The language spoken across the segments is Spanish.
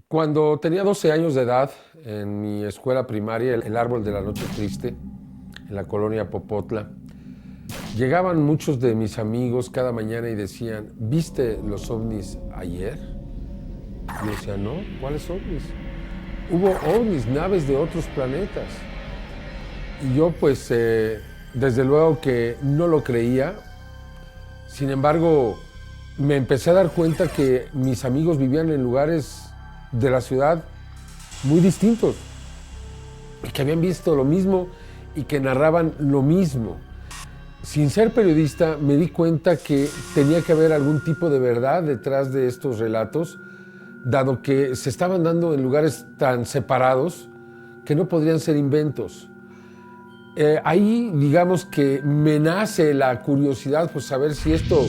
Cuando tenía 12 años de edad, en mi escuela primaria, el Árbol de la Noche Triste, en la colonia Popotla, llegaban muchos de mis amigos cada mañana y decían, ¿viste los ovnis ayer? Y yo decía, no, ¿cuáles ovnis? Hubo ovnis, naves de otros planetas. Y yo pues, desde luego que no lo creía. Sin embargo, me empecé a dar cuenta que mis amigos vivían en lugares de la ciudad muy distintos y que habían visto lo mismo y que narraban lo mismo. Sin ser periodista, me di cuenta que tenía que haber algún tipo de verdad detrás de estos relatos, dado que se estaban dando en lugares tan separados que no podrían ser inventos. Ahí, digamos que me nace la curiosidad por saber si esto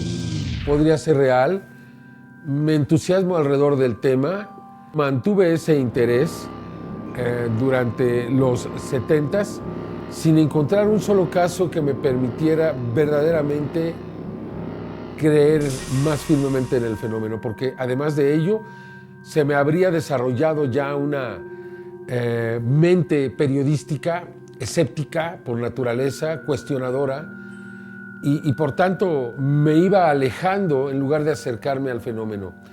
podría ser real. Me entusiasmo alrededor del tema. Mantuve ese interés durante los 70s sin encontrar un solo caso que me permitiera verdaderamente creer más firmemente en el fenómeno, porque además de ello se me habría desarrollado ya una mente periodística, escéptica por naturaleza, cuestionadora, y por tanto me iba alejando en lugar de acercarme al fenómeno.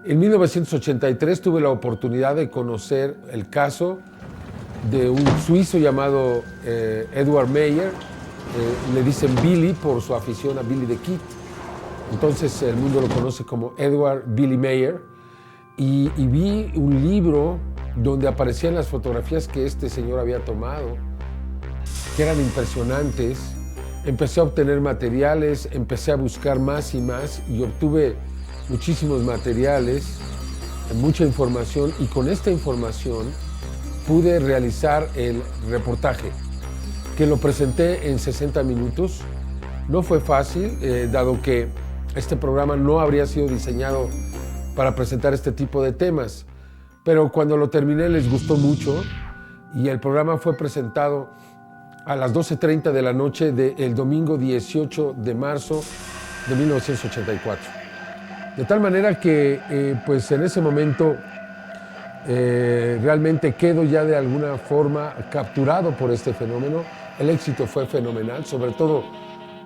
En 1983 tuve la oportunidad de conocer el caso de un suizo llamado Edward Meyer. Le dicen Billy por su afición a Billy the Kid. Entonces el mundo lo conoce como Edward Billy Meyer. Y vi un libro donde aparecían las fotografías que este señor había tomado, que eran impresionantes. Empecé a obtener materiales, empecé a buscar más y más y obtuve muchísimos materiales, mucha información, y con esta información pude realizar el reportaje, que lo presenté en 60 minutos. No fue fácil, dado que este programa no habría sido diseñado para presentar este tipo de temas, pero cuando lo terminé les gustó mucho y el programa fue presentado a las 12:30 de la noche del domingo 18 de marzo de 1984. De tal manera que pues en ese momento realmente quedo ya de alguna forma capturado por este fenómeno. El éxito fue fenomenal, sobre todo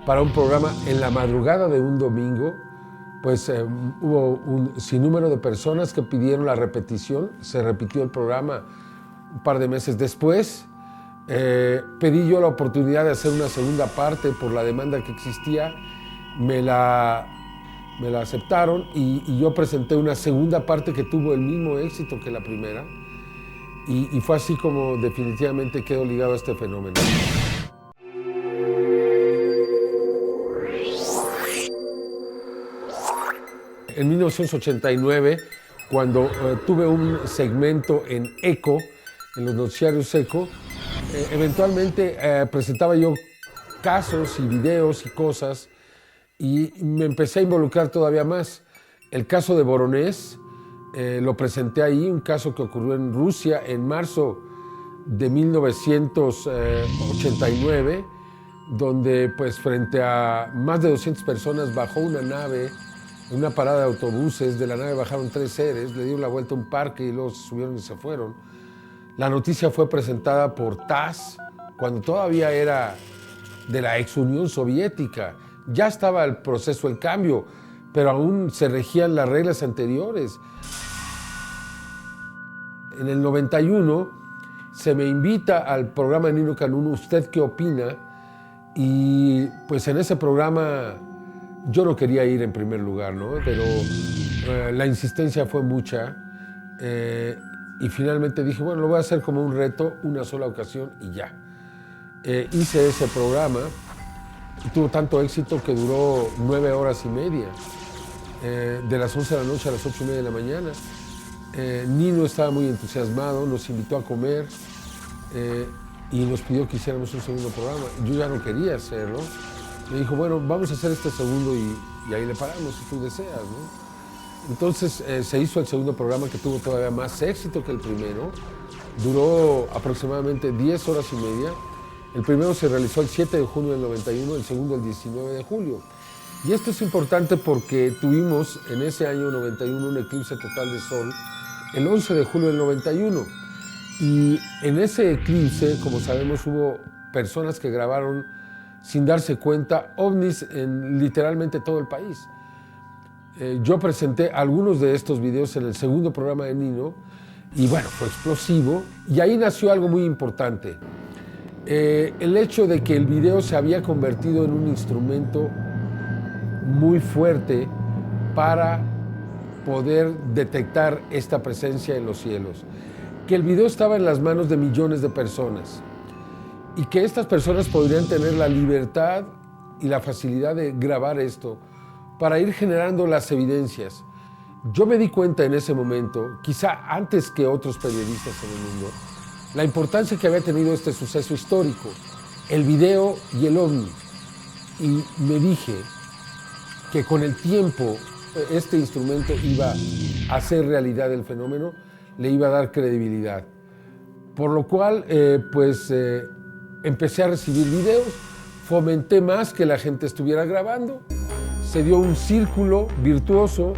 para un programa en la madrugada de un domingo. Pues hubo un sinnúmero de personas que pidieron la repetición. Se repitió el programa un par de meses después. Pedí yo la oportunidad de hacer una segunda parte por la demanda que existía. Me la aceptaron y yo presenté una segunda parte que tuvo el mismo éxito que la primera, y fue así como definitivamente quedó ligado a este fenómeno. En 1989, cuando tuve un segmento en ECO, en los noticiarios ECO, eventualmente presentaba yo casos y videos y cosas, y me empecé a involucrar todavía más. El caso de Voronezh lo presenté ahí, un caso que ocurrió en Rusia en marzo de 1989, donde pues frente a más de 200 personas bajó una nave en una parada de autobuses. De la nave bajaron 3 seres, le dieron la vuelta a un parque y luego se subieron y se fueron. La noticia fue presentada por TASS cuando todavía era de la ex Unión Soviética. Ya estaba el proceso, el cambio, pero aún se regían las reglas anteriores. En el 91 se me invita al programa Ni No Can Uno, ¿Usted qué opina? Y pues en ese programa Yo no quería ir en primer lugar, ¿no? Pero la insistencia fue mucha y finalmente dije, bueno, lo voy a hacer como un reto, una sola ocasión y ya. Hice ese programa y tuvo tanto éxito que duró 9 horas y media, de las 11 de la noche a las 8:30 de la mañana. Nino estaba muy entusiasmado, nos invitó a comer y nos pidió que hiciéramos un segundo programa. Yo ya no quería hacerlo. Me dijo, bueno, vamos a hacer este segundo y ahí le paramos si tú deseas, ¿no? Entonces se hizo el segundo programa que tuvo todavía más éxito que el primero. Duró aproximadamente 10 horas y media. El primero se realizó el 7 de junio del 91, el segundo el 19 de julio. Y esto es importante porque tuvimos en ese año 91 un eclipse total de sol, el 11 de julio del 91. Y en ese eclipse, como sabemos, hubo personas que grabaron sin darse cuenta ovnis en literalmente todo el país. Yo presenté algunos de estos videos en el segundo programa de Nino y bueno, fue explosivo. Y ahí nació algo muy importante. El hecho de que el video se había convertido en un instrumento muy fuerte para poder detectar esta presencia en los cielos. Que el video estaba en las manos de millones de personas y que estas personas podrían tener la libertad y la facilidad de grabar esto para ir generando las evidencias. Yo me di cuenta en ese momento, quizá antes que otros periodistas en el mundo, la importancia que había tenido este suceso histórico, el video y el ovni. Y me dije que con el tiempo este instrumento iba a hacer realidad el fenómeno, le iba a dar credibilidad. Por lo cual, empecé a recibir videos, fomenté más que la gente estuviera grabando, se dio un círculo virtuoso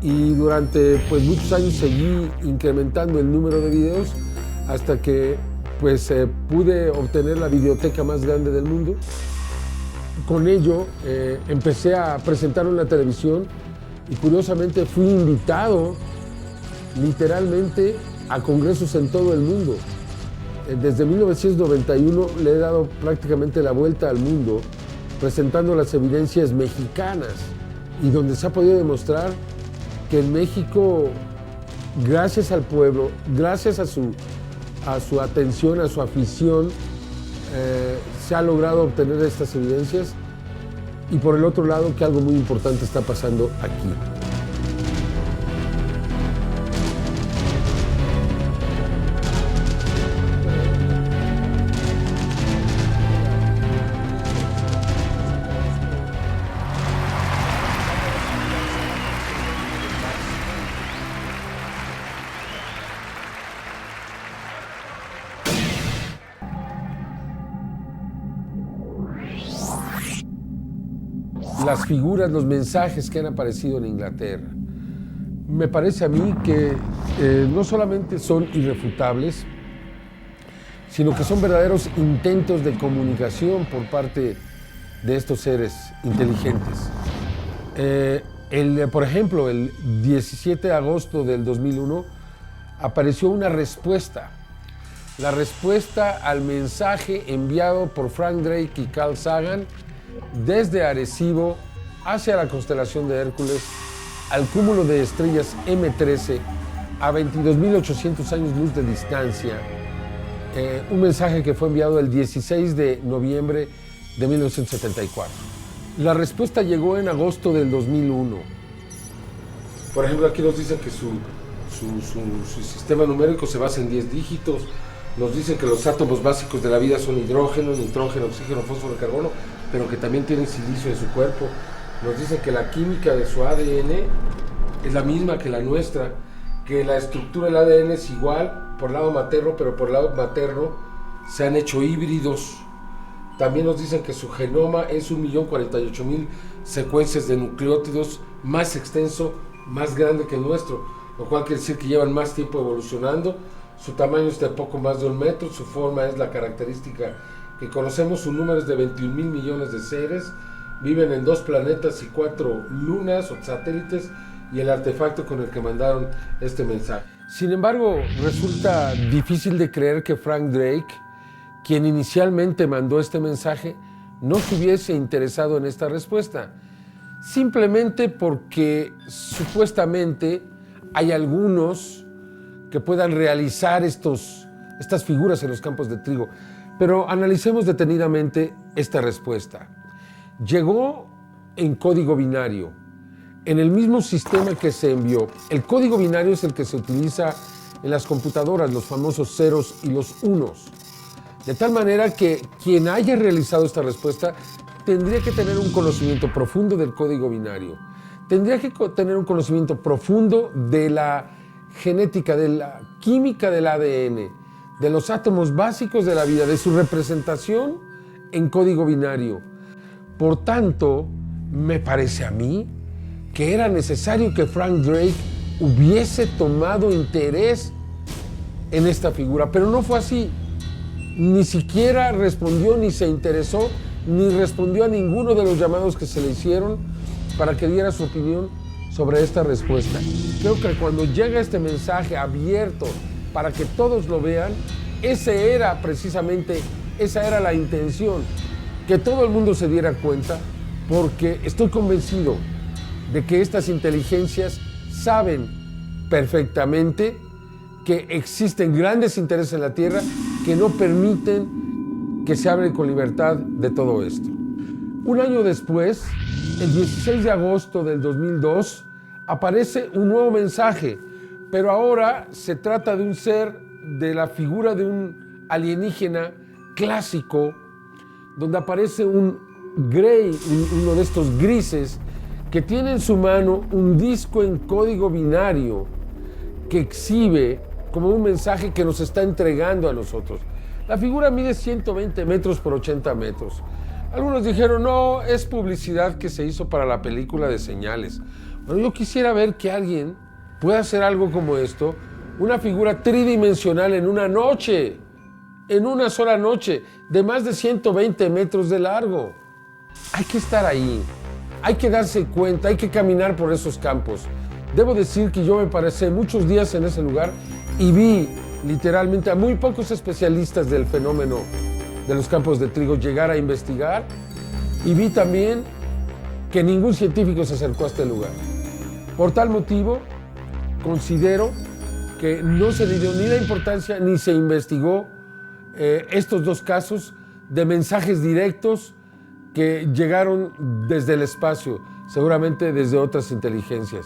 y durante muchos años seguí incrementando el número de videos hasta que pude obtener la videoteca más grande del mundo. Con ello empecé a presentarlo en la televisión y curiosamente fui invitado literalmente a congresos en todo el mundo. Desde 1991 le he dado prácticamente la vuelta al mundo presentando las evidencias mexicanas y donde se ha podido demostrar que en México, gracias al pueblo, gracias a su atención, a su afición, se ha logrado obtener estas evidencias y por el otro lado que algo muy importante está pasando aquí. Las figuras, los mensajes que han aparecido en Inglaterra. Me parece a mí que no solamente son irrefutables, sino que son verdaderos intentos de comunicación por parte de estos seres inteligentes. Por ejemplo, el 17 de agosto del 2001 apareció una respuesta. La respuesta al mensaje enviado por Frank Drake y Carl Sagan desde Arecibo hacia la constelación de Hércules, al cúmulo de estrellas M13 a 22.800 años luz de distancia. Un mensaje que fue enviado el 16 de noviembre de 1974. La respuesta llegó en agosto del 2001. Por ejemplo, aquí nos dice que su sistema numérico se basa en 10 dígitos. Nos dice que los átomos básicos de la vida son hidrógeno, nitrógeno, oxígeno, fósforo y carbono, pero que también tienen silicio en su cuerpo. Nos dice que la química de su ADN es la misma que la nuestra, que la estructura del ADN es igual por lado materno, pero por lado materno se han hecho híbridos. También nos dicen que su genoma es 1.048.000 secuencias de nucleótidos, más extenso, más grande que el nuestro, lo cual quiere decir que llevan más tiempo evolucionando. Su tamaño es de poco más de 1 metro, su forma es la característica que conocemos, su número es de 21.000 millones de seres, viven en 2 planetas y 4 lunas o satélites, y el artefacto con el que mandaron este mensaje. Sin embargo, resulta difícil de creer que Frank Drake, quien inicialmente mandó este mensaje, no se hubiese interesado en esta respuesta. simplemente porque supuestamente hay algunos que puedan realizar estas figuras en los campos de trigo. Pero analicemos detenidamente esta respuesta. Llegó en código binario, en el mismo sistema que se envió. El código binario es el que se utiliza en las computadoras, los famosos ceros y los unos. De tal manera que quien haya realizado esta respuesta tendría que tener un conocimiento profundo del código binario. Tendría que tener un conocimiento profundo de la genética, de la química del ADN, de los átomos básicos de la vida, de su representación en código binario. Por tanto, me parece a mí que era necesario que Frank Drake hubiese tomado interés en esta figura, pero no fue así. Ni siquiera respondió, ni se interesó, ni respondió a ninguno de los llamados que se le hicieron para que diera su opinión sobre esta respuesta. Creo que cuando llega este mensaje abierto para que todos lo vean, esa era la intención, que todo el mundo se diera cuenta, porque estoy convencido de que estas inteligencias saben perfectamente que existen grandes intereses en la Tierra que no permiten que se hable con libertad de todo esto. Un año después, el 16 de agosto del 2002, aparece un nuevo mensaje, pero ahora se trata de un ser de la figura de un alienígena clásico, donde aparece un Grey, uno de estos grises, que tiene en su mano un disco en código binario que exhibe como un mensaje que nos está entregando a nosotros. La figura mide 120 metros por 80 metros. Algunos dijeron, no, es publicidad que se hizo para la película de Señales. Bueno, yo quisiera ver que alguien pueda hacer algo como esto, una figura tridimensional en una noche, en una sola noche, de más de 120 metros de largo. Hay que estar ahí, hay que darse cuenta, hay que caminar por esos campos. Debo decir que yo me pasé muchos días en ese lugar y vi literalmente a muy pocos especialistas del fenómeno de los campos de trigo llegar a investigar, y vi también que ningún científico se acercó a este lugar. Por tal motivo, considero que no se le dio ni la importancia ni se investigó estos dos casos de mensajes directos que llegaron desde el espacio, seguramente desde otras inteligencias.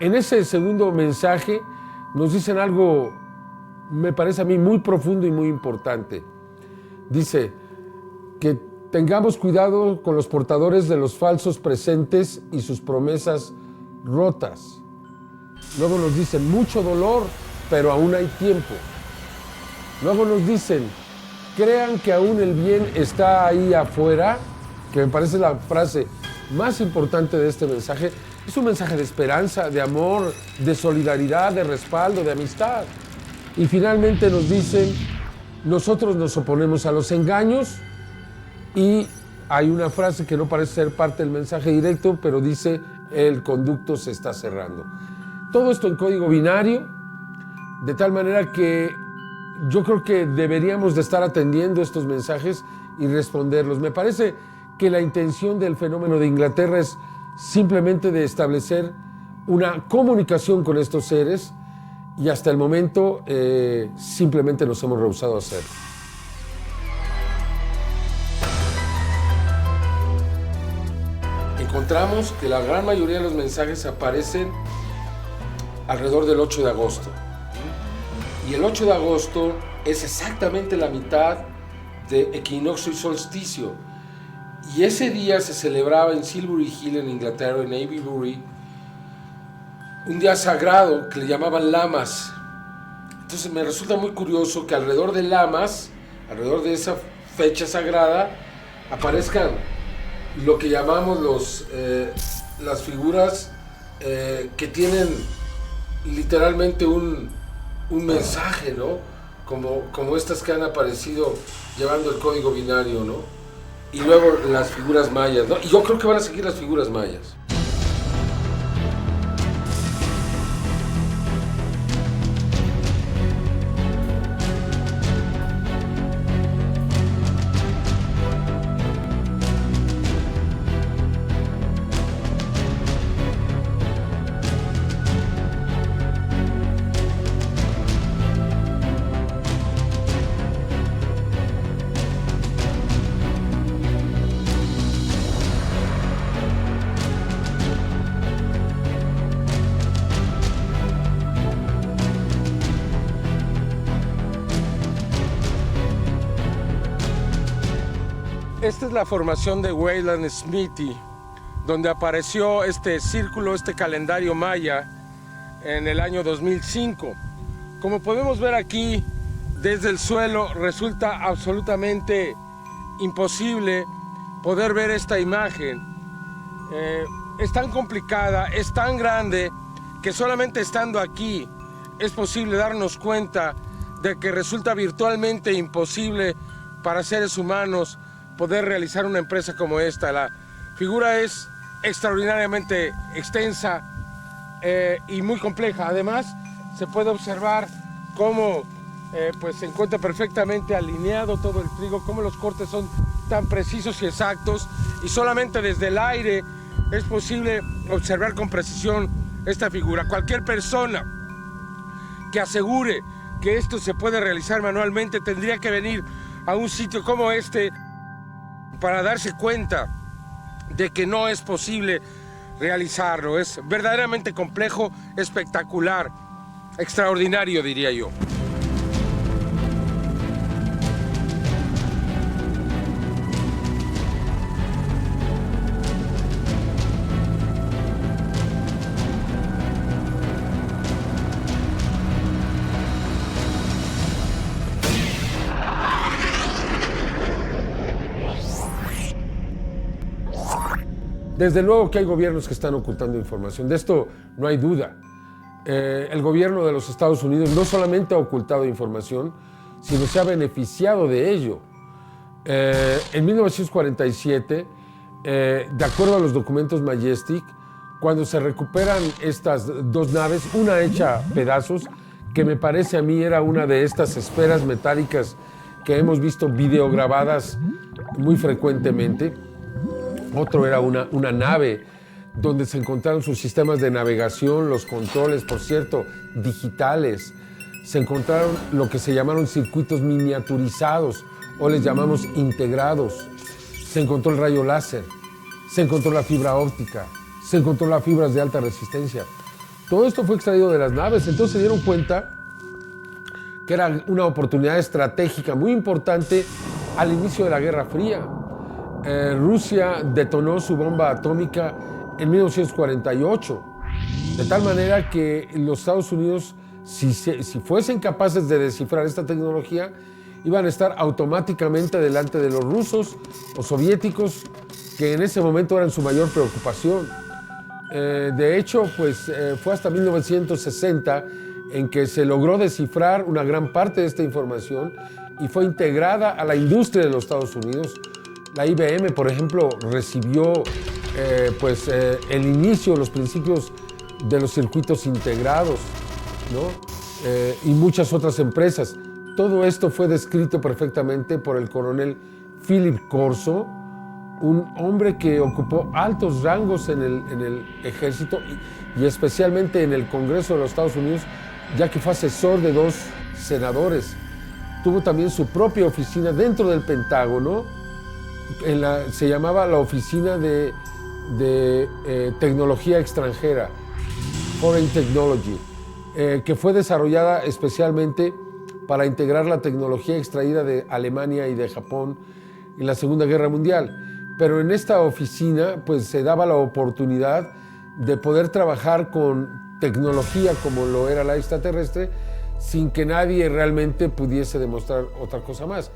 En ese segundo mensaje nos dicen algo, me parece a mí, muy profundo y muy importante. Dice que tengamos cuidado con los portadores de los falsos presentes y sus promesas rotas. Luego nos dicen, mucho dolor, pero aún hay tiempo. Luego nos dicen, crean que aún el bien está ahí afuera, que me parece la frase más importante de este mensaje. Es un mensaje de esperanza, de amor, de solidaridad, de respaldo, de amistad. Y finalmente nos dicen, nosotros nos oponemos a los engaños, y hay una frase que no parece ser parte del mensaje directo, pero dice, el conducto se está cerrando. Todo esto en código binario, de tal manera que yo creo que deberíamos de estar atendiendo estos mensajes y responderlos. Me parece que la intención del fenómeno de Inglaterra es simplemente de establecer una comunicación con estos seres, y hasta el momento simplemente nos hemos rehusado a hacerlo. Encontramos que la gran mayoría de los mensajes aparecen alrededor del 8 de agosto. Y el 8 de agosto es exactamente la mitad de equinoccio y solsticio. Y ese día se celebraba en Silbury Hill, en Inglaterra, en Avebury, un día sagrado que le llamaban Lamas. Entonces me resulta muy curioso que alrededor de Lamas, alrededor de esa fecha sagrada, aparezcan lo que llamamos las figuras que tienen literalmente un mensaje, ¿no? Como estas que han aparecido llevando el código binario, ¿no? Y luego las figuras mayas, ¿no? Y yo creo que van a seguir las figuras mayas. Esta es la formación de Wayland Smithy, donde apareció este círculo, este calendario maya en el año 2005. Como podemos ver aquí, desde el suelo resulta absolutamente imposible poder ver esta imagen. Es tan complicada, es tan grande, que solamente estando aquí es posible darnos cuenta de que resulta virtualmente imposible para seres humanos poder realizar una empresa como esta. La figura es extraordinariamente extensa y muy compleja. Además, se puede observar cómo pues se encuentra perfectamente alineado todo el trigo, cómo los cortes son tan precisos y exactos, y solamente desde el aire es posible observar con precisión esta figura. Cualquier persona que asegure que esto se puede realizar manualmente tendría que venir a un sitio como este para darse cuenta de que no es posible realizarlo. Es verdaderamente complejo, espectacular, extraordinario, diría yo. Desde luego que hay gobiernos que están ocultando información, de esto no hay duda. El gobierno de los Estados Unidos no solamente ha ocultado información, sino se ha beneficiado de ello. En 1947, de acuerdo a los documentos Majestic, cuando se recuperan estas dos naves, una hecha pedazos, que me parece a mí era una de estas esferas metálicas que hemos visto videograbadas muy frecuentemente. Otro era una nave donde se encontraron sus sistemas de navegación, los controles, por cierto, digitales. Se encontraron lo que se llamaron circuitos miniaturizados o les llamamos integrados. Se encontró el rayo láser, se encontró la fibra óptica, se encontró las fibras de alta resistencia. Todo esto fue extraído de las naves, entonces se dieron cuenta que era una oportunidad estratégica muy importante al inicio de la Guerra Fría. Rusia detonó su bomba atómica en 1948, de tal manera que los Estados Unidos, si fuesen capaces de descifrar esta tecnología, iban a estar automáticamente delante de los rusos o soviéticos, que en ese momento eran su mayor preocupación. De hecho, pues fue hasta 1960 en que se logró descifrar una gran parte de esta información y fue integrada a la industria de los Estados Unidos. La IBM, por ejemplo, recibió el inicio, los principios de los circuitos integrados, ¿no? Y muchas otras empresas. Todo esto fue descrito perfectamente por el coronel Philip Corso, un hombre que ocupó altos rangos en el ejército y especialmente en el Congreso de los Estados Unidos, ya que fue asesor de 2 senadores. Tuvo también su propia oficina dentro del Pentágono. Se llamaba la Oficina de Tecnología Extranjera, Foreign Technology, que fue desarrollada especialmente para integrar la tecnología extraída de Alemania y de Japón en la Segunda Guerra Mundial. Pero en esta oficina pues, se daba la oportunidad de poder trabajar con tecnología como lo era la extraterrestre, sin que nadie realmente pudiese demostrar otra cosa más.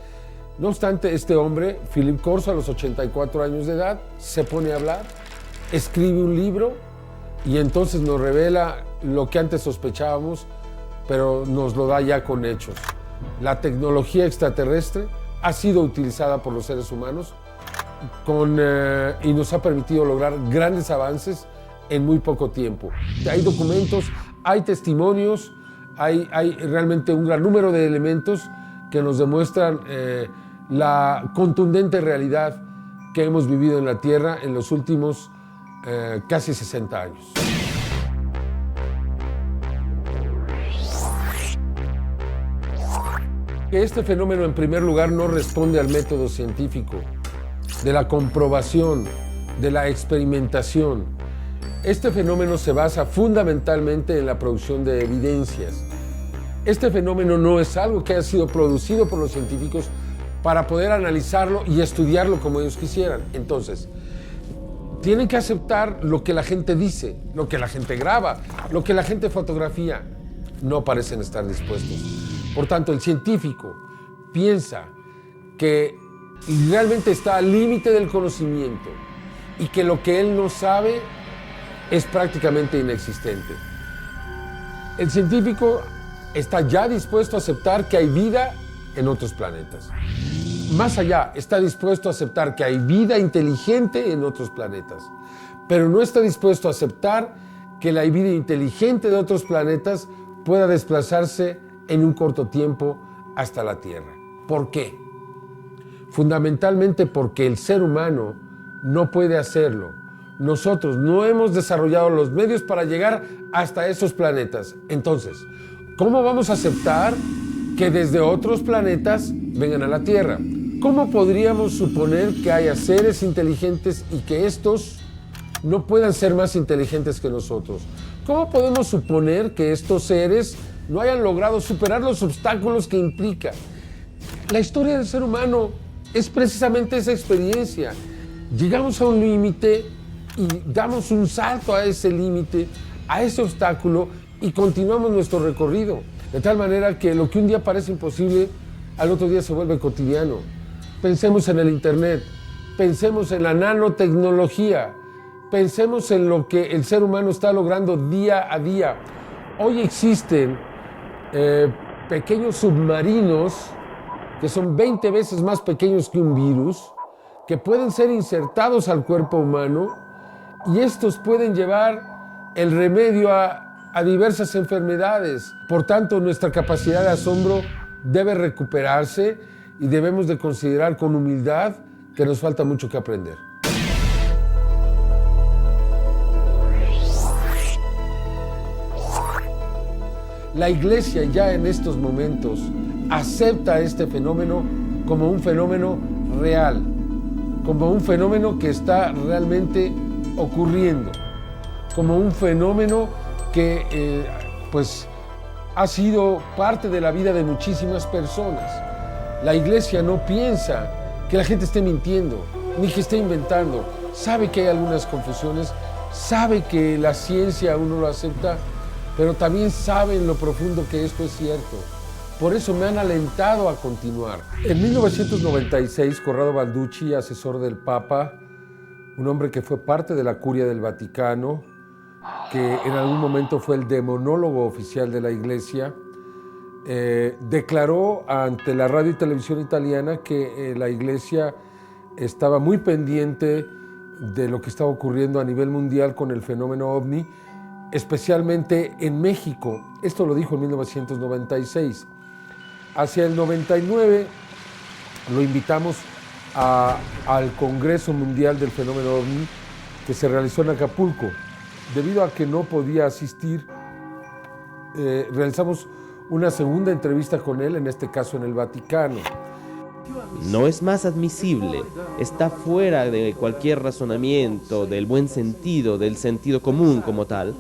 No obstante, este hombre, Philip Corso, a los 84 años de edad, se pone a hablar, escribe un libro y entonces nos revela lo que antes sospechábamos, pero nos lo da ya con hechos. La tecnología extraterrestre ha sido utilizada por los seres humanos y nos ha permitido lograr grandes avances en muy poco tiempo. Hay documentos, hay testimonios, hay realmente un gran número de elementos que nos demuestran la contundente realidad que hemos vivido en la Tierra en los últimos casi 60 años. Este fenómeno, en primer lugar, no responde al método científico, de la comprobación, de la experimentación. Este fenómeno se basa fundamentalmente en la producción de evidencias. Este fenómeno no es algo que haya sido producido por los científicos para poder analizarlo y estudiarlo como ellos quisieran. Entonces, tienen que aceptar lo que la gente dice, lo que la gente graba, lo que la gente fotografía. No parecen estar dispuestos. Por tanto, el científico piensa que realmente está al límite del conocimiento y que lo que él no sabe es prácticamente inexistente. El científico está ya dispuesto a aceptar que hay vida en otros planetas. Más allá, está dispuesto a aceptar que hay vida inteligente en otros planetas, pero no está dispuesto a aceptar que la vida inteligente de otros planetas pueda desplazarse en un corto tiempo hasta la Tierra. ¿Por qué? Fundamentalmente porque el ser humano no puede hacerlo. Nosotros no hemos desarrollado los medios para llegar hasta esos planetas. Entonces, ¿cómo vamos a aceptar que desde otros planetas vengan a la Tierra? ¿Cómo podríamos suponer que haya seres inteligentes y que estos no puedan ser más inteligentes que nosotros? ¿Cómo podemos suponer que estos seres no hayan logrado superar los obstáculos que implica? La historia del ser humano es precisamente esa experiencia. Llegamos a un límite y damos un salto a ese límite, a ese obstáculo, y continuamos nuestro recorrido. De tal manera que lo que un día parece imposible, al otro día se vuelve cotidiano. Pensemos en el Internet, pensemos en la nanotecnología, pensemos en lo que el ser humano está logrando día a día. Hoy existen pequeños submarinos que son 20 veces más pequeños que un virus, que pueden ser insertados al cuerpo humano, y estos pueden llevar el remedio a diversas enfermedades. Por tanto, nuestra capacidad de asombro debe recuperarse y debemos de considerar con humildad que nos falta mucho que aprender. La Iglesia ya en estos momentos acepta este fenómeno como un fenómeno real, como un fenómeno que está realmente ocurriendo, como un fenómeno que pues ha sido parte de la vida de muchísimas personas. La Iglesia no piensa que la gente esté mintiendo, ni que esté inventando. Sabe que hay algunas confusiones, sabe que la ciencia aún no lo acepta, pero también sabe en lo profundo que esto es cierto. Por eso me han alentado a continuar. En 1996, Corrado Balducci, asesor del Papa, un hombre que fue parte de la Curia del Vaticano, que en algún momento fue el demonólogo oficial de la Iglesia, declaró ante la radio y televisión italiana que la Iglesia estaba muy pendiente de lo que estaba ocurriendo a nivel mundial con el fenómeno OVNI, especialmente en México. Esto lo dijo en 1996. Hacia el 99 lo invitamos al Congreso Mundial del Fenómeno OVNI que se realizó en Acapulco. Debido a que no podía asistir, realizamos una segunda entrevista con él, en este caso en el Vaticano. No es más admisible, está fuera de cualquier razonamiento, del buen sentido, del sentido común como tal,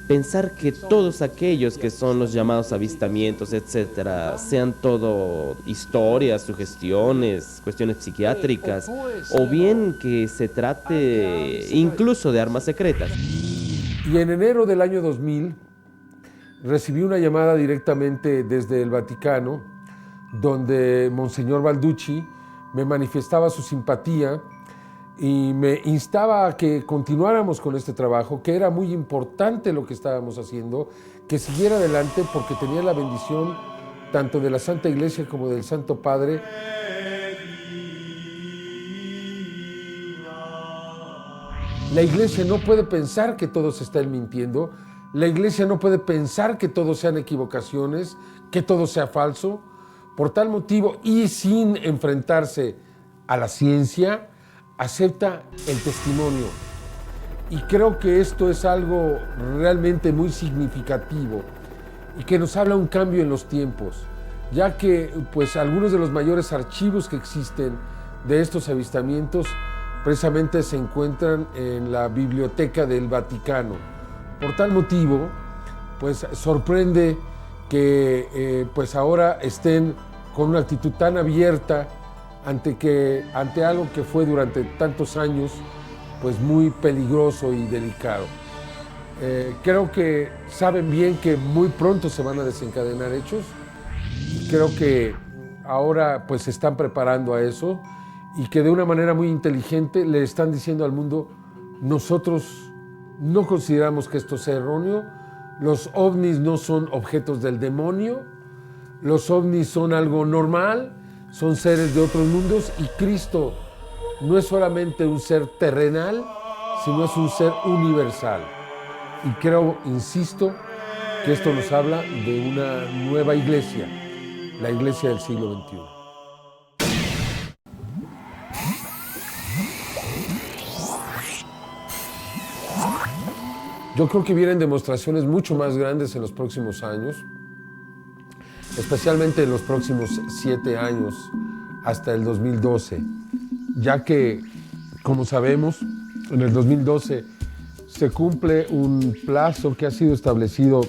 pensar que todos aquellos que son los llamados avistamientos, etcétera, sean todo historias, sugestiones, cuestiones psiquiátricas, o bien que se trate incluso de armas secretas. Y en enero del año 2000 recibí una llamada directamente desde el Vaticano, donde Monseñor Balducci me manifestaba su simpatía y me instaba a que continuáramos con este trabajo, que era muy importante lo que estábamos haciendo, que siguiera adelante porque tenía la bendición tanto de la Santa Iglesia como del Santo Padre. La Iglesia no puede pensar que todos están mintiendo, la Iglesia no puede pensar que todo sean equivocaciones, que todo sea falso. Por tal motivo, y sin enfrentarse a la ciencia, acepta el testimonio. Y creo que esto es algo realmente muy significativo y que nos habla un cambio en los tiempos, ya que pues algunos de los mayores archivos que existen de estos avistamientos precisamente se encuentran en la biblioteca del Vaticano. Por tal motivo, pues sorprende que pues ahora estén con una actitud tan abierta ante algo que fue durante tantos años pues muy peligroso y delicado. Creo que saben bien que muy pronto se van a desencadenar hechos y creo que ahora pues se están preparando a eso y que de una manera muy inteligente le están diciendo al mundo: nosotros no consideramos que esto sea erróneo, los ovnis no son objetos del demonio, los ovnis son algo normal, son seres de otros mundos y Cristo no es solamente un ser terrenal, sino es un ser universal. Y creo, insisto, que esto nos habla de una nueva iglesia, la iglesia del siglo XXI. Yo creo que vienen demostraciones mucho más grandes en los próximos años, especialmente en los próximos 7 años, hasta el 2012, ya que, como sabemos, en el 2012 se cumple un plazo que ha sido establecido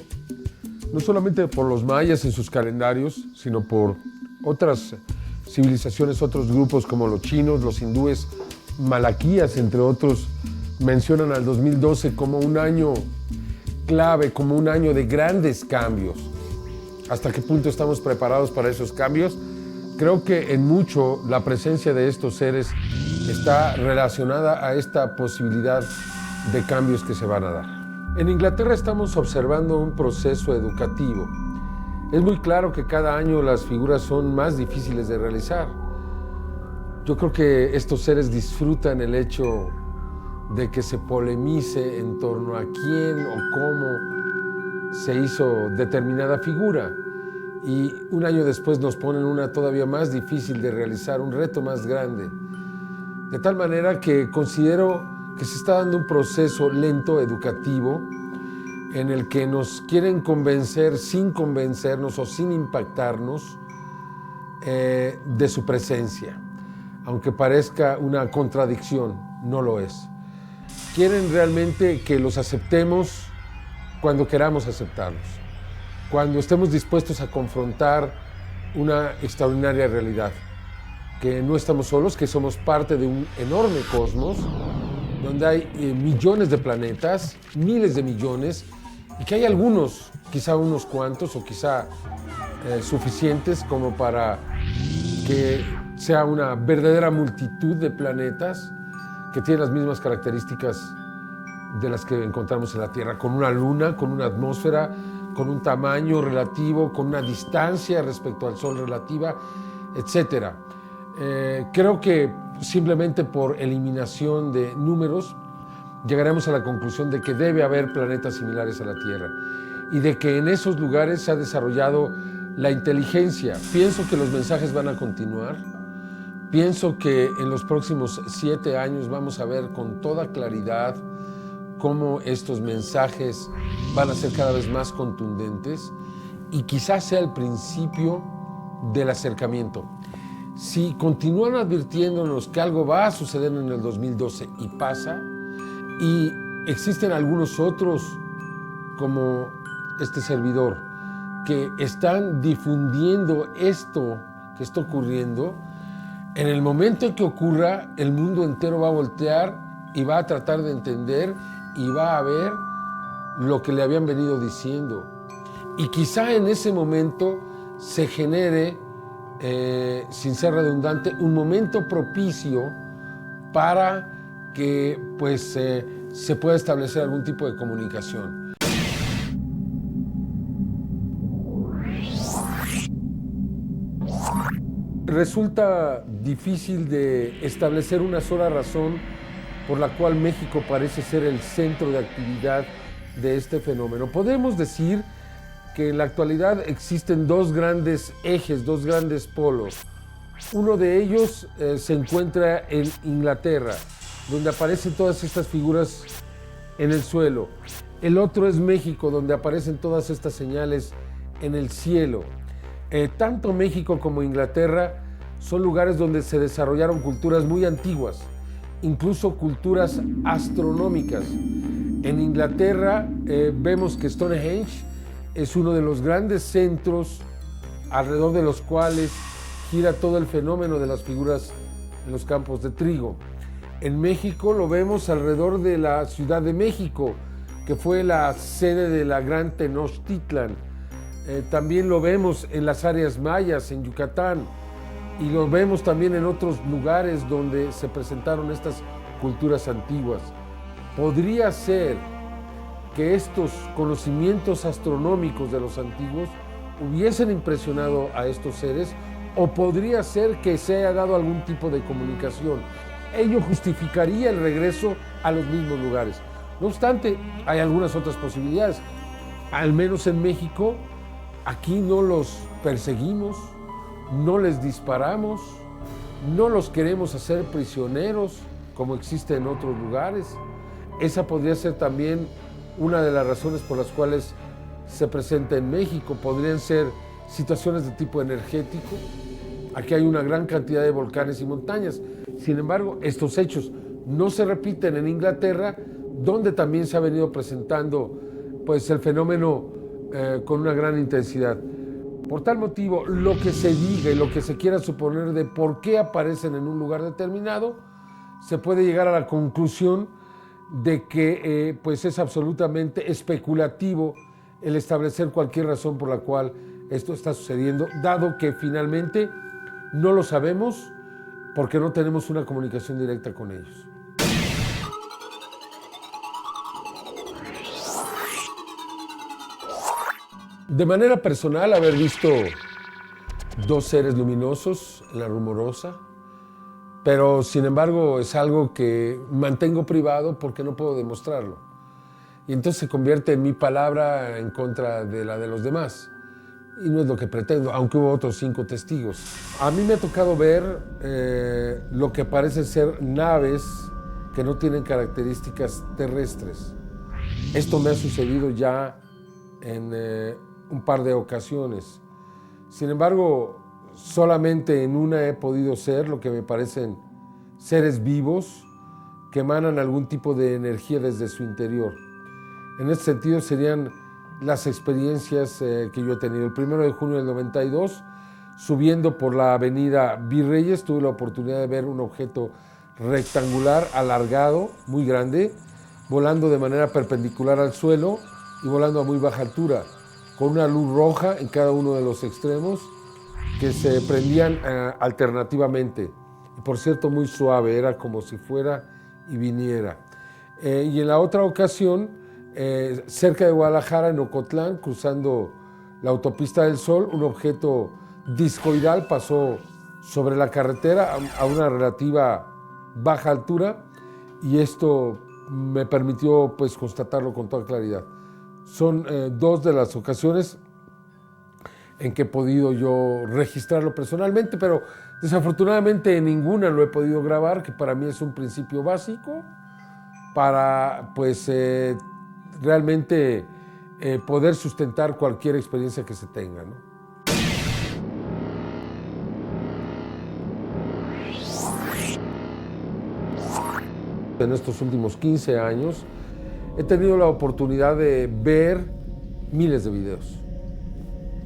no solamente por los mayas en sus calendarios, sino por otras civilizaciones, otros grupos como los chinos, los hindúes, malaquías, entre otros, mencionan al 2012 como un año clave, como un año de grandes cambios. ¿Hasta qué punto estamos preparados para esos cambios? Creo que en mucho la presencia de estos seres está relacionada a esta posibilidad de cambios que se van a dar. En Inglaterra estamos observando un proceso educativo. Es muy claro que cada año las figuras son más difíciles de realizar. Yo creo que estos seres disfrutan el hecho de que se polemice en torno a quién o cómo se hizo determinada figura. Y un año después nos ponen una todavía más difícil de realizar, un reto más grande. De tal manera que considero que se está dando un proceso lento educativo en el que nos quieren convencer sin convencernos o sin impactarnos de su presencia. Aunque parezca una contradicción, no lo es. Quieren realmente que los aceptemos cuando queramos aceptarlos, cuando estemos dispuestos a confrontar una extraordinaria realidad, que no estamos solos, que somos parte de un enorme cosmos, donde hay millones de planetas, miles de millones, y que hay algunos, quizá unos cuantos, o quizá suficientes como para que sea una verdadera multitud de planetas que tienen las mismas características de las que encontramos en la Tierra, con una luna, con una atmósfera, con un tamaño relativo, con una distancia respecto al Sol relativa, etc. Creo que simplemente por eliminación de números llegaremos a la conclusión de que debe haber planetas similares a la Tierra y de que en esos lugares se ha desarrollado la inteligencia. Pienso que los mensajes van a continuar. Pienso que en los próximos 7 años vamos a ver con toda claridad cómo estos mensajes van a ser cada vez más contundentes y quizás sea el principio del acercamiento. Si continúan advirtiéndonos que algo va a suceder en el 2012 y pasa, y existen algunos otros como este servidor que están difundiendo esto que está ocurriendo, en el momento en que ocurra, el mundo entero va a voltear y va a tratar de entender y va a ver lo que le habían venido diciendo. Y quizá en ese momento se genere, sin ser redundante, un momento propicio para que pues, se pueda establecer algún tipo de comunicación. Resulta difícil de establecer una sola razón por la cual México parece ser el centro de actividad de este fenómeno. Podemos decir que en la actualidad existen 2 grandes ejes, 2 grandes polos. Uno de ellos se encuentra en Inglaterra, donde aparecen todas estas figuras en el suelo. El otro es México, donde aparecen todas estas señales en el cielo. Tanto México como Inglaterra son lugares donde se desarrollaron culturas muy antiguas, incluso culturas astronómicas. En Inglaterra vemos que Stonehenge es uno de los grandes centros alrededor de los cuales gira todo el fenómeno de las figuras en los campos de trigo. En México lo vemos alrededor de la Ciudad de México, que fue la sede de la Gran Tenochtitlan. También lo vemos en las áreas mayas, en Yucatán, y lo vemos también en otros lugares donde se presentaron estas culturas antiguas. Podría ser que estos conocimientos astronómicos de los antiguos hubiesen impresionado a estos seres, o podría ser que se haya dado algún tipo de comunicación. Ello justificaría el regreso a los mismos lugares. No obstante, hay algunas otras posibilidades. Al menos en México, aquí no los perseguimos, no les disparamos, no los queremos hacer prisioneros como existe en otros lugares. Esa podría ser también una de las razones por las cuales se presenta en México. Podrían ser situaciones de tipo energético. Aquí hay una gran cantidad de volcanes y montañas. Sin embargo, estos hechos no se repiten en Inglaterra, donde también se ha venido presentando pues, el fenómeno con una gran intensidad. Por tal motivo, lo que se diga y lo que se quiera suponer de por qué aparecen en un lugar determinado, se puede llegar a la conclusión de que pues es absolutamente especulativo el establecer cualquier razón por la cual esto está sucediendo, dado que finalmente no lo sabemos porque no tenemos una comunicación directa con ellos. De manera personal, haber visto dos seres luminosos en la Rumorosa, pero sin embargo es algo que mantengo privado porque no puedo demostrarlo. Y entonces se convierte en mi palabra en contra de la de los demás. Y no es lo que pretendo, aunque hubo otros 5 testigos. A mí me ha tocado ver lo que parecen ser naves que no tienen características terrestres. Esto me ha sucedido ya en un par de ocasiones. Sin embargo, solamente en una he podido ser lo que me parecen seres vivos que emanan algún tipo de energía desde su interior. En este sentido serían las experiencias que yo he tenido. El 1 de junio del 92, subiendo por la avenida Virreyes, tuve la oportunidad de ver un objeto rectangular, alargado, muy grande, volando de manera perpendicular al suelo y volando a muy baja altura, con una luz roja en cada uno de los extremos que se prendían alternativamente. Y por cierto, muy suave, era como si fuera y viniera. Y en la otra ocasión, cerca de Guadalajara, en Ocotlán, cruzando la autopista del Sol, un objeto discoidal pasó sobre la carretera a una relativa baja altura, y esto me permitió pues, constatarlo con toda claridad. Son 2 de las ocasiones en que he podido yo registrarlo personalmente, pero desafortunadamente en ninguna lo he podido grabar, que para mí es un principio básico para pues, realmente poder sustentar cualquier experiencia que se tenga, ¿no? En estos últimos 15 años he tenido la oportunidad de ver miles de videos,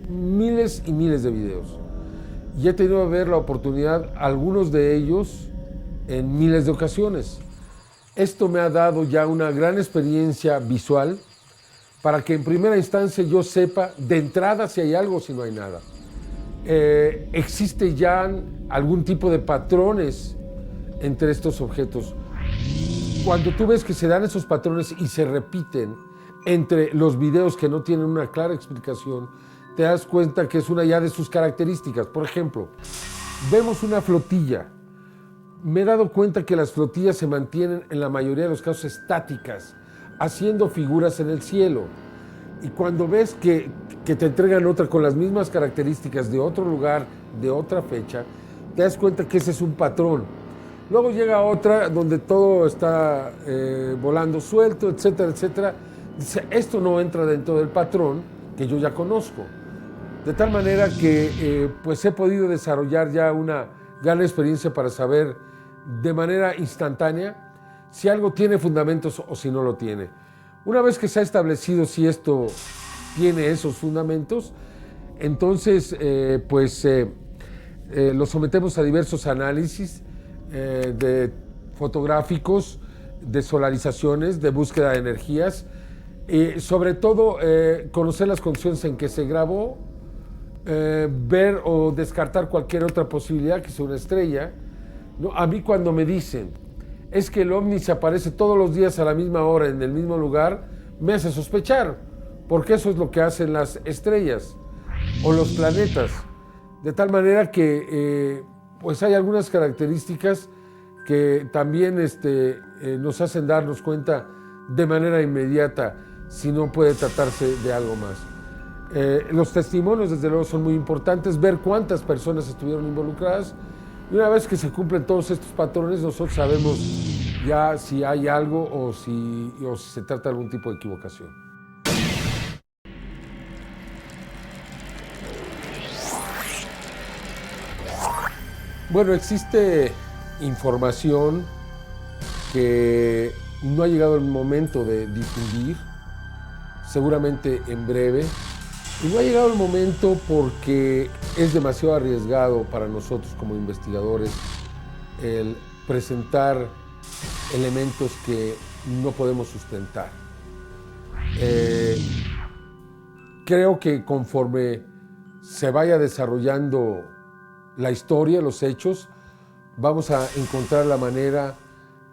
miles y miles de videos, y he tenido que ver la oportunidad, algunos de ellos, en miles de ocasiones. Esto me ha dado ya una gran experiencia visual para que en primera instancia yo sepa de entrada si hay algo o si no hay nada. Existe ya algún tipo de patrones entre estos objetos. Cuando tú ves que se dan esos patrones y se repiten entre los videos que no tienen una clara explicación, te das cuenta que es una ya de sus características. Por ejemplo, vemos una flotilla. Me he dado cuenta que las flotillas se mantienen en la mayoría de los casos estáticas, haciendo figuras en el cielo. Y cuando ves que te entregan otra con las mismas características de otro lugar, de otra fecha, te das cuenta que ese es un patrón. Luego llega otra donde todo está volando suelto, etcétera, etcétera. Dice, esto no entra dentro del patrón que yo ya conozco. De tal manera que pues he podido desarrollar ya una gran experiencia para saber de manera instantánea si algo tiene fundamentos o si no lo tiene. Una vez que se ha establecido si esto tiene esos fundamentos, entonces Lo sometemos a diversos análisis de fotográficos, de solarizaciones, de búsqueda de energías y sobre todo conocer las condiciones en que se grabó, ver o descartar cualquier otra posibilidad que sea una estrella. No, a mí cuando me dicen es que el ovni se aparece todos los días a la misma hora en el mismo lugar, me hace sospechar, porque eso es lo que hacen las estrellas o los planetas. De tal manera que pues hay algunas características que también nos hacen darnos cuenta de manera inmediata si no puede tratarse de algo más. Los testimonios, desde luego, son muy importantes, ver cuántas personas estuvieron involucradas. Y una vez que se cumplen todos estos patrones, nosotros sabemos ya si hay algo o si se trata de algún tipo de equivocación. Bueno, existe información que no ha llegado el momento de difundir, seguramente en breve. Y no ha llegado el momento porque es demasiado arriesgado para nosotros como investigadores el presentar elementos que no podemos sustentar. Creo que conforme se vaya desarrollando la historia, los hechos, vamos a encontrar la manera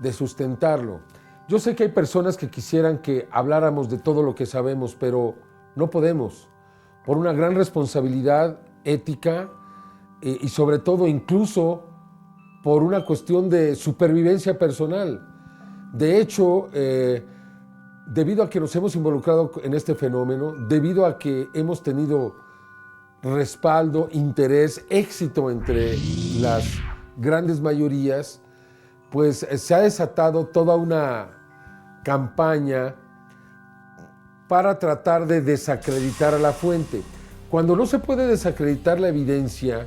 de sustentarlo. Yo sé que hay personas que quisieran que habláramos de todo lo que sabemos, pero no podemos, por una gran responsabilidad ética y sobre todo incluso por una cuestión de supervivencia personal. De hecho, debido a que nos hemos involucrado en este fenómeno, debido a que hemos tenido respaldo, interés, éxito entre las grandes mayorías, pues se ha desatado toda una campaña para tratar de desacreditar a la fuente. Cuando no se puede desacreditar la evidencia,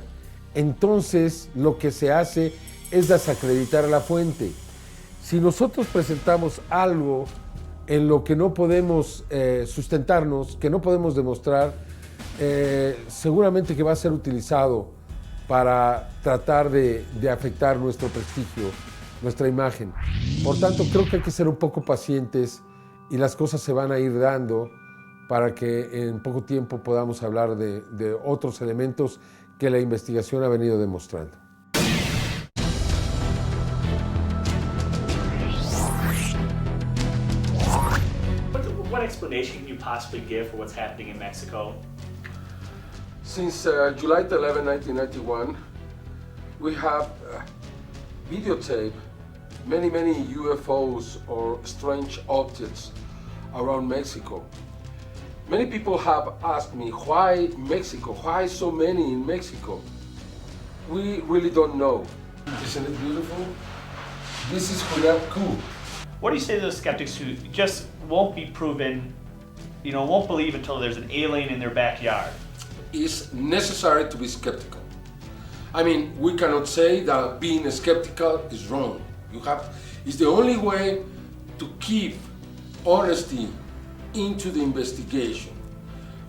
entonces lo que se hace es desacreditar a la fuente. Si nosotros presentamos algo en lo que no podemos sustentarnos, que no podemos demostrar, seguramente que va a ser utilizado para tratar de afectar nuestro prestigio, nuestra imagen. Por tanto, creo que hay que ser un poco pacientes y las cosas se van a ir dando para que en poco tiempo podamos hablar de otros elementos que la investigación ha venido demostrando. What explanation can you possibly give for what's happening in Mexico? Since July 11, 1991, we have videotaped many UFOs or strange objects around Mexico. Many people have asked me, why Mexico? Why so many in Mexico? We really don't know. Isn't it beautiful? This is Julián Coup. What do you say to those skeptics who just won't be proven, won't believe until there's an alien in their backyard? It's necessary to be skeptical. I mean, we cannot say that being skeptical is wrong. It's the only way to keep honesty into the investigation.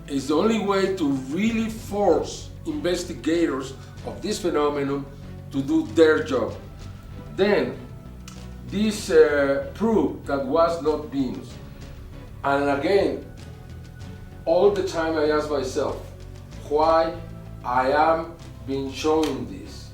It's the only way to really force investigators of this phenomenon to do their job. Then, this proof that was not Venus. And again, all the time I ask myself, why I am being shown this?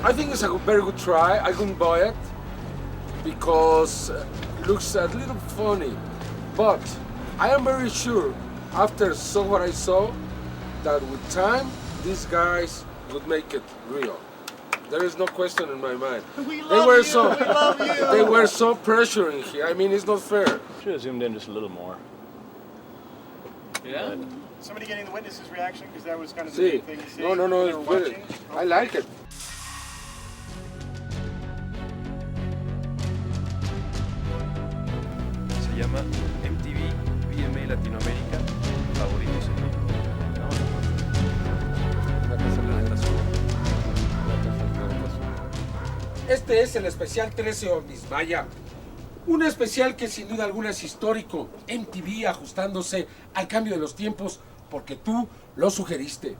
I think it's a very good try. I couldn't buy it because it looks a little funny. But I am very sure, after what I saw, that with time, these guys would make it real. There is no question in my mind. We love you. They were so pressuring here. I mean, it's not fair. Should have zoomed in just a little more. Yeah? somebody getting the witness's reaction? Because that was kind of the Sí. big thing to see. No, when it's they were good. watching. I like it. Se llama MTV VMA Latinoamérica Favoritos en México. Este es el especial 13 ovnis, vaya. Un especial que sin duda alguna es histórico. MTV ajustándose al cambio de los tiempos porque tú lo sugeriste.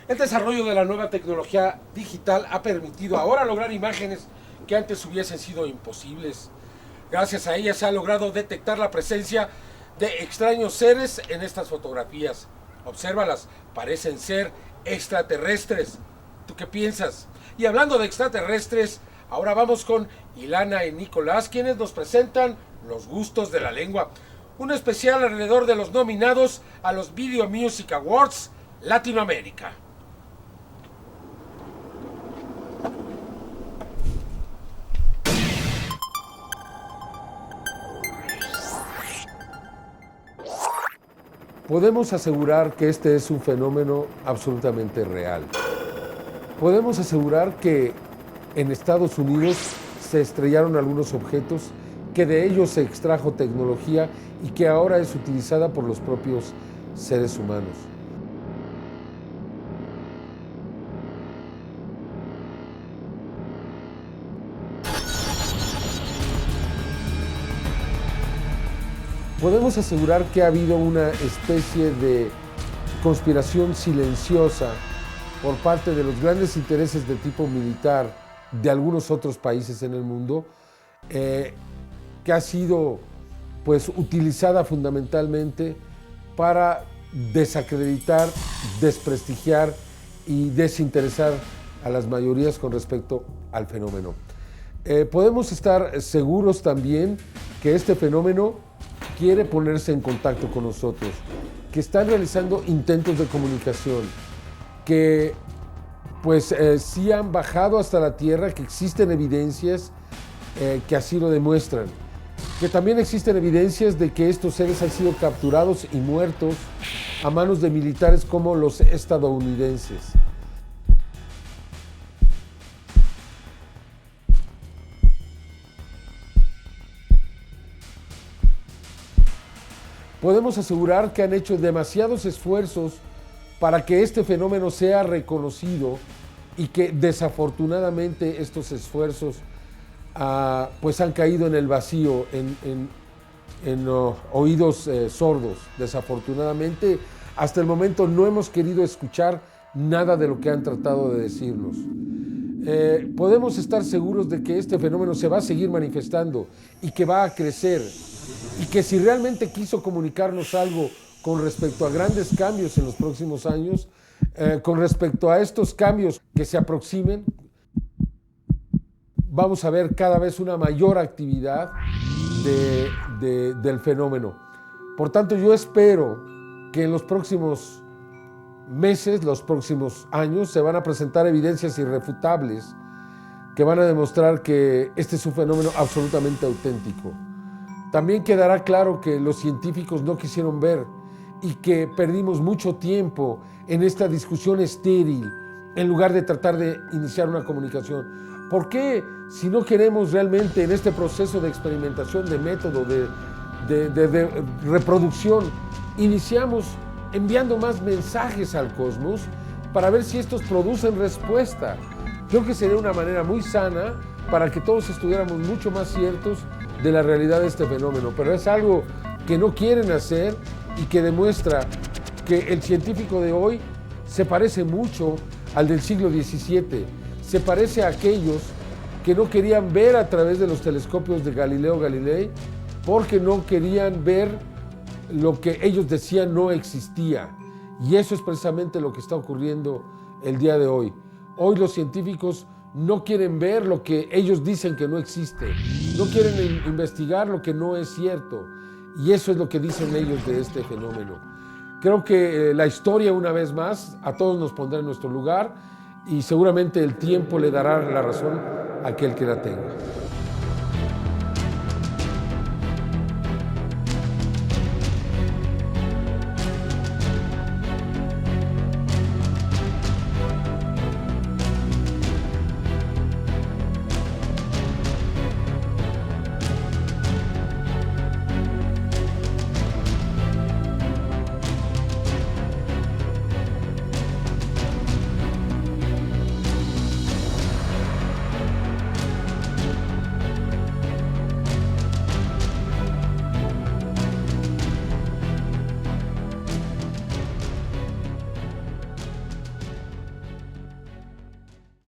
El desarrollo de la nueva tecnología digital ha permitido ahora lograr imágenes que antes hubiesen sido imposibles. Gracias a ella se ha logrado detectar la presencia de extraños seres en estas fotografías. Obsérvalas, parecen ser extraterrestres. ¿Tú qué piensas? Y hablando de extraterrestres, ahora vamos con Ilana y Nicolás, quienes nos presentan Los Gustos de la Lengua, un especial alrededor de los nominados a los Video Music Awards Latinoamérica. Podemos asegurar que este es un fenómeno absolutamente real. Podemos asegurar que en Estados Unidos se estrellaron algunos objetos, que de ellos se extrajo tecnología y que ahora es utilizada por los propios seres humanos. Podemos asegurar que ha habido una especie de conspiración silenciosa por parte de los grandes intereses de tipo militar de algunos otros países en el mundo, que ha sido pues utilizada fundamentalmente para desacreditar, desprestigiar y desinteresar a las mayorías con respecto al fenómeno. Podemos estar seguros también que este fenómeno quiere ponerse en contacto con nosotros, que están realizando intentos de comunicación, que pues sí han bajado hasta la tierra, que existen evidencias que así lo demuestran, que también existen evidencias de que estos seres han sido capturados y muertos a manos de militares como los estadounidenses. Podemos asegurar que han hecho demasiados esfuerzos para que este fenómeno sea reconocido y que desafortunadamente estos esfuerzos pues han caído en el vacío, en oídos sordos. Desafortunadamente, hasta el momento no hemos querido escuchar nada de lo que han tratado de decirnos. Podemos estar seguros de que este fenómeno se va a seguir manifestando y que va a crecer, y que si realmente quiso comunicarnos algo con respecto a grandes cambios en los próximos años, con respecto a estos cambios que se aproximen, vamos a ver cada vez una mayor actividad del fenómeno. Por tanto, yo espero que en los próximos meses, los próximos años, se van a presentar evidencias irrefutables que van a demostrar que este es un fenómeno absolutamente auténtico. También quedará claro que los científicos no quisieron ver y que perdimos mucho tiempo en esta discusión estéril en lugar de tratar de iniciar una comunicación. ¿Por qué, si no queremos realmente en este proceso de experimentación, de método, de reproducción, iniciamos enviando más mensajes al cosmos para ver si estos producen respuesta? Creo que sería una manera muy sana para que todos estuviéramos mucho más ciertos de la realidad de este fenómeno, pero es algo que no quieren hacer y que demuestra que el científico de hoy se parece mucho al del siglo XVII, se parece a aquellos que no querían ver a través de los telescopios de Galileo Galilei porque no querían ver lo que ellos decían no existía. Y eso es precisamente lo que está ocurriendo el día de hoy. Hoy los científicos no quieren ver lo que ellos dicen que no existe, no quieren investigar lo que no es cierto, y eso es lo que dicen ellos de este fenómeno. Creo que la historia, una vez más, a todos nos pondrá en nuestro lugar y seguramente el tiempo le dará la razón a aquel que la tenga.